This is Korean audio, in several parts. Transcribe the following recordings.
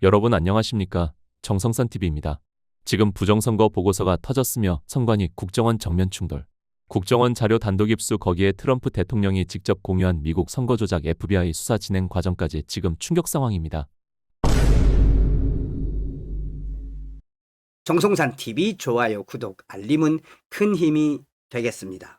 여러분 안녕하십니까? 정성산TV입니다. 지금 부정선거 보고서가 터졌으며 선관위 국정원 정면 충돌. 국정원 자료 단독 입수 거기에 트럼프 대통령이 직접 공유한 미국 선거 조작 FBI 수사 진행 과정까지 지금 충격 상황입니다. 정성산TV 좋아요, 구독, 알림은 큰 힘이 되겠습니다.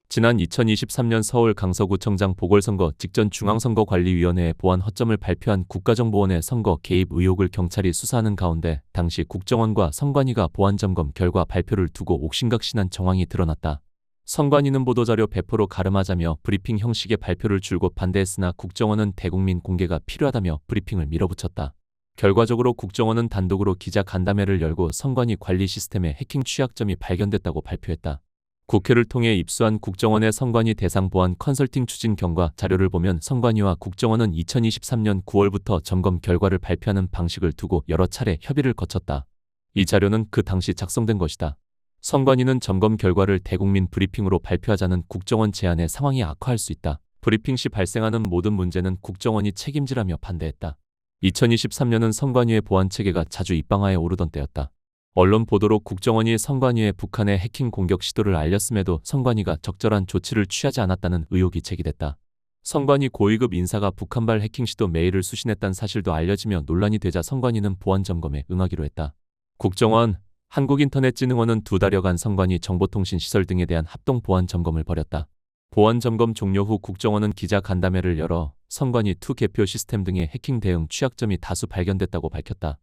지난 2023년 서울 강서구청장 보궐선거 직전 중앙선거관리위원회에 보안 허점을 발표한 국가정보원의 선거 개입 의혹을 경찰이 수사하는 가운데 당시 국정원과 선관위가 보안점검 결과 발표를 두고 옥신각신한 정황이 드러났다. 선관위는 보도자료 배포로 가름하자며 브리핑 형식의 발표를 줄곧 반대했으나 국정원은 대국민 공개가 필요하다며 브리핑을 밀어붙였다. 결과적으로 국정원은 단독으로 기자 간담회를 열고 선관위 관리 시스템에 해킹 취약점이 발견됐다고 발표했다. 국회를 통해 입수한 국정원의 선관위 대상 보안 컨설팅 추진 경과 자료를 보면 선관위와 국정원은 2023년 9월부터 점검 결과를 발표하는 방식을 두고 여러 차례 협의를 거쳤다. 이 자료는 그 당시 작성된 것이다. 선관위는 점검 결과를 대국민 브리핑으로 발표하자는 국정원 제안에 상황이 악화할 수 있다. 브리핑 시 발생하는 모든 문제는 국정원이 책임지라며 반대했다. 2023년은 선관위의 보안 체계가 자주 입방아에 오르던 때였다. 언론 보도로 국정원이 선관위에 북한의 해킹 공격 시도를 알렸음에도 선관위가 적절한 조치를 취하지 않았다는 의혹이 제기됐다. 선관위 고위급 인사가 북한발 해킹 시도 메일을 수신했다는 사실도 알려지며 논란이 되자 선관위는 보안 점검에 응하기로 했다. 국정원, 한국인터넷진흥원은 2달여간 선관위 정보통신시설 등에 대한 합동 보안 점검을 벌였다. 보안 점검 종료 후 국정원은 기자 간담회를 열어 선관위 투 개표 시스템 등의 해킹 대응 취약점이 다수 발견됐다고 밝혔다.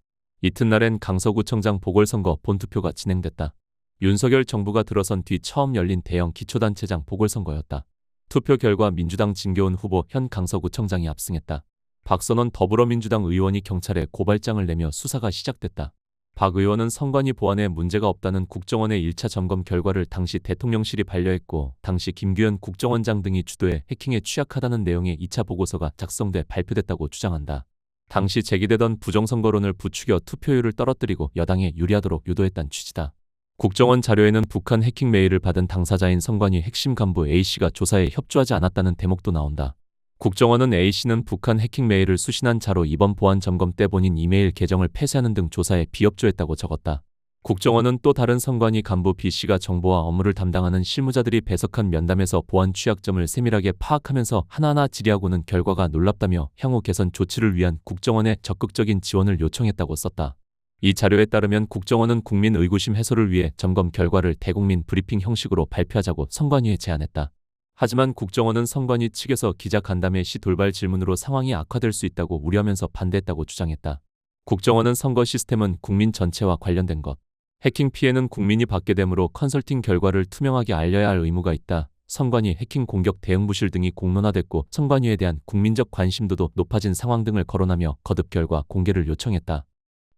이튿날엔 강서구청장 보궐선거 본투표가 진행됐다. 윤석열 정부가 들어선 뒤 처음 열린 대형 기초단체장 보궐선거였다. 투표 결과 민주당 진교훈 후보 현 강서구청장이 압승했다. 박선원 더불어민주당 의원이 경찰에 고발장을 내며 수사가 시작됐다. 박 의원은 선관위 보안에 문제가 없다는 국정원의 1차 점검 결과를 당시 대통령실이 반려했고 당시 김규현 국정원장 등이 주도해 해킹에 취약하다는 내용의 2차 보고서가 작성돼 발표됐다고 주장한다. 당시 제기되던 부정선거론을 부추겨 투표율을 떨어뜨리고 여당에 유리하도록 유도했다는 취지다. 국정원 자료에는 북한 해킹 메일을 받은 당사자인 선관위 핵심 간부 A씨가 조사에 협조하지 않았다는 대목도 나온다. 국정원은 A씨는 북한 해킹 메일을 수신한 자로 이번 보안 점검 때 본인 이메일 계정을 폐쇄하는 등 조사에 비협조했다고 적었다. 국정원은 또 다른 선관위 간부 B씨가 정보와 업무를 담당하는 실무자들이 배석한 면담에서 보안 취약점을 세밀하게 파악하면서 하나하나 질의하고는 결과가 놀랍다며 향후 개선 조치를 위한 국정원의 적극적인 지원을 요청했다고 썼다. 이 자료에 따르면 국정원은 국민 의구심 해소를 위해 점검 결과를 대국민 브리핑 형식으로 발표하자고 선관위에 제안했다. 하지만 국정원은 선관위 측에서 기자 간담회 시 돌발 질문으로 상황이 악화될 수 있다고 우려하면서 반대했다고 주장했다. 국정원은 선거 시스템은 국민 전체와 관련된 것. 해킹 피해는 국민이 받게 되므로 컨설팅 결과를 투명하게 알려야 할 의무가 있다. 선관위 해킹 공격 대응 부실 등이 공론화됐고 선관위에 대한 국민적 관심도도 높아진 상황 등을 거론하며 거듭 결과 공개를 요청했다.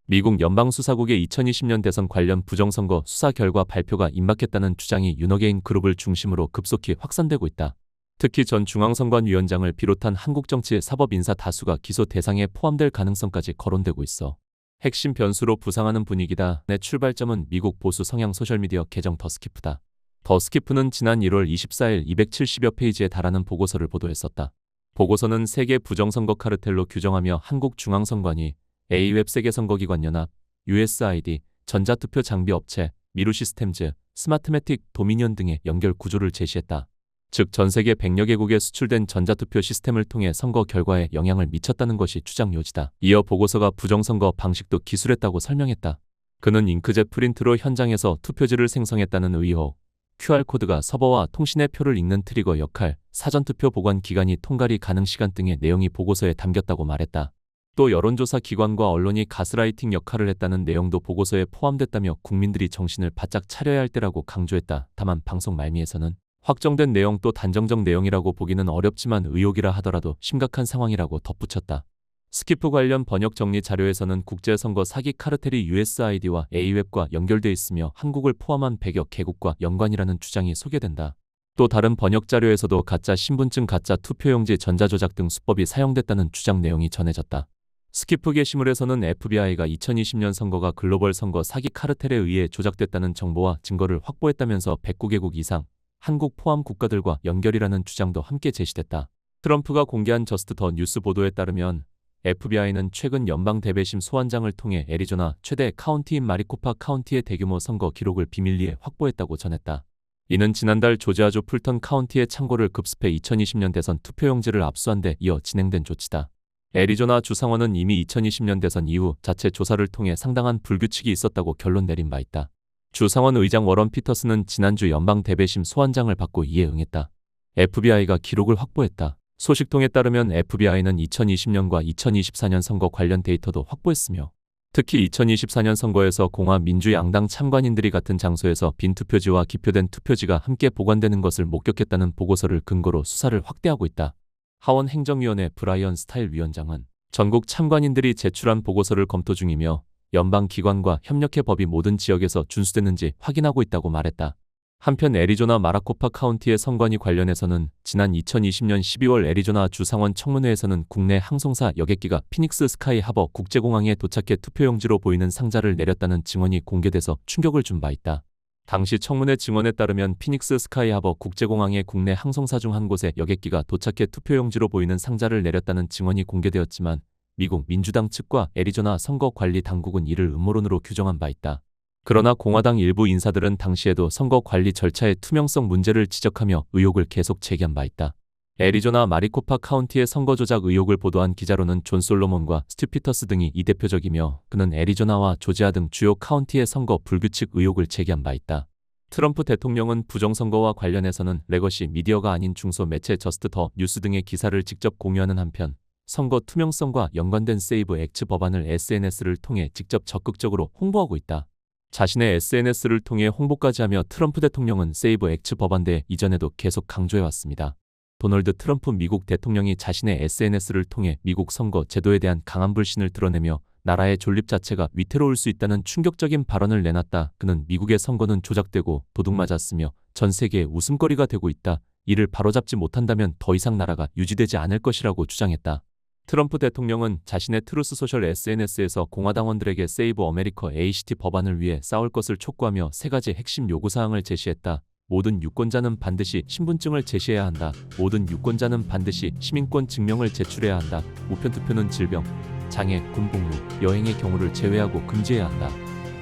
미국 연방수사국의 2020년 대선 관련 부정선거 수사 결과 발표가 임박했다는 주장이 윤어게인 그룹을 중심으로 급속히 확산되고 있다. 특히 전 중앙선관위원장을 비롯한 한국 정치의 사법 인사 다수가 기소 대상에 포함될 가능성까지 거론되고 있어 핵심 변수로 부상하는 분위기다. 내 출발점은 미국 보수 성향 소셜미디어 계정 더스키프다. 더스키프는 지난 1월 24일 270여 페이지에 달하는 보고서를 보도했었다. 보고서는 세계 부정선거 카르텔로 규정하며 한국중앙선관위, A웹 세계선거기관연합, USID, 전자투표 장비업체, 미루시스템즈, 스마트매틱, 도미니언 등의 연결 구조를 제시했다. 즉 전세계 100여 개국에 수출된 전자투표 시스템을 통해 선거 결과에 영향을 미쳤다는 것이 주장 요지다. 이어 보고서가 부정선거 방식도 기술했다고 설명했다. 그는 잉크젯 프린트로 현장에서 투표지를 생성했다는 의혹, QR코드가 서버와 통신의 표를 읽는 트리거 역할, 사전투표 보관 기간이 통과리 가능 시간 등의 내용이 보고서에 담겼다고 말했다. 또 여론조사 기관과 언론이 가스라이팅 역할을 했다는 내용도 보고서에 포함됐다며 국민들이 정신을 바짝 차려야 할 때라고 강조했다. 다만 방송 말미에서는 확정된 내용 또 단정적 내용이라고 보기는 어렵지만 의혹이라 하더라도 심각한 상황이라고 덧붙였다. 스키프 관련 번역 정리 자료에서는 국제선거 사기 카르텔이 USID와 A웹과 연결돼 있으며 한국을 포함한 100여 개국과 연관이라는 주장이 소개된다. 또 다른 번역 자료에서도 가짜 신분증, 가짜 투표용지, 전자조작 등 수법이 사용됐다는 주장 내용이 전해졌다. 스키프 게시물에서는 FBI가 2020년 선거가 글로벌 선거 사기 카르텔에 의해 조작됐다는 정보와 증거를 확보했다면서 109개국 이상, 한국 포함 국가들과 연결이라는 주장도 함께 제시됐다. 트럼프가 공개한 저스트 더 뉴스 보도에 따르면 FBI는 최근 연방 대배심 소환장을 통해 애리조나 최대 카운티인 마리코파 카운티의 대규모 선거 기록을 비밀리에 확보했다고 전했다. 이는 지난달 조지아주 풀턴 카운티의 창고를 급습해 2020년 대선 투표용지를 압수한 데 이어 진행된 조치다. 애리조나 주상원은 이미 2020년 대선 이후 자체 조사를 통해 상당한 불규칙이 있었다고 결론 내린 바 있다. 주상원 의장 워런 피터스는 지난주 연방 대배심 소환장을 받고 이에 응했다. FBI가 기록을 확보했다. 소식통에 따르면 FBI는 2020년과 2024년 선거 관련 데이터도 확보했으며 특히 2024년 선거에서 공화 민주양당 참관인들이 같은 장소에서 빈 투표지와 기표된 투표지가 함께 보관되는 것을 목격했다는 보고서를 근거로 수사를 확대하고 있다. 하원 행정위원회 브라이언 스타일 위원장은 전국 참관인들이 제출한 보고서를 검토 중이며 연방기관과 협력해 법이 모든 지역에서 준수되는지 확인하고 있다고 말했다. 한편 애리조나 마라코파 카운티의 선관위 관련해서는 지난 2020년 12월 애리조나 주상원 청문회에서는 국내 항공사 여객기가 피닉스 스카이 하버 국제공항에 도착해 투표용지로 보이는 상자를 내렸다는 증언이 공개돼서 충격을 준 바 있다. 당시 청문회 증언에 따르면 피닉스 스카이 하버 국제공항의 국내 항공사 중 한 곳에 여객기가 도착해 투표용지로 보이는 상자를 내렸다는 증언이 공개되었지만 미국 민주당 측과 애리조나 선거관리당국은 이를 음모론으로 규정한 바 있다. 그러나 공화당 일부 인사들은 당시에도 선거 관리 절차의 투명성 문제를 지적하며 의혹을 계속 제기한 바 있다. 애리조나 마리코파 카운티의 선거 조작 의혹을 보도한 기자로는 존 솔로몬과 스튜 피터스 등이 이 대표적이며 그는 애리조나와 조지아 등 주요 카운티의 선거 불규칙 의혹을 제기한 바 있다. 트럼프 대통령은 부정선거와 관련해서는 레거시 미디어가 아닌 중소 매체 저스트 더 뉴스 등의 기사를 직접 공유하는 한편 선거 투명성과 연관된 세이브 액츠 법안을 SNS를 통해 직접 적극적으로 홍보하고 있다. 자신의 SNS를 통해 홍보까지 하며 트럼프 대통령은 세이브 액츠 법안대에 이전에도 계속 강조해왔습니다. 도널드 트럼프 미국 대통령이 자신의 SNS를 통해 미국 선거 제도에 대한 강한 불신을 드러내며 나라의 존립 자체가 위태로울 수 있다는 충격적인 발언을 내놨다. 그는 미국의 선거는 조작되고 도둑맞았으며 전 세계의 웃음거리가 되고 있다. 이를 바로잡지 못한다면 더 이상 나라가 유지되지 않을 것이라고 주장했다. 트럼프 대통령은 자신의 트루스 소셜 SNS에서 공화당원들에게 세이브 어메리커 ACT 법안을 위해 싸울 것을 촉구하며 세 가지 핵심 요구사항을 제시했다. 모든 유권자는 반드시 신분증을 제시해야 한다. 모든 유권자는 반드시 시민권 증명을 제출해야 한다. 우편투표는 질병, 장애, 군복무, 여행의 경우를 제외하고 금지해야 한다.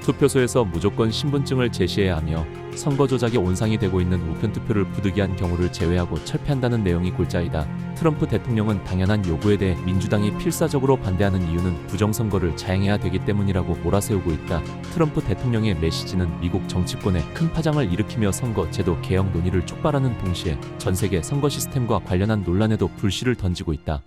투표소에서 무조건 신분증을 제시해야 하며 선거 조작의 온상이 되고 있는 우편투표를 부득이한 경우를 제외하고 철폐한다는 내용이 골자이다. 트럼프 대통령은 당연한 요구에 대해 민주당이 필사적으로 반대하는 이유는 부정선거를 자행해야 되기 때문이라고 몰아세우고 있다. 트럼프 대통령의 메시지는 미국 정치권에 큰 파장을 일으키며 선거 제도 개혁 논의를 촉발하는 동시에 전 세계 선거 시스템과 관련한 논란에도 불씨를 던지고 있다.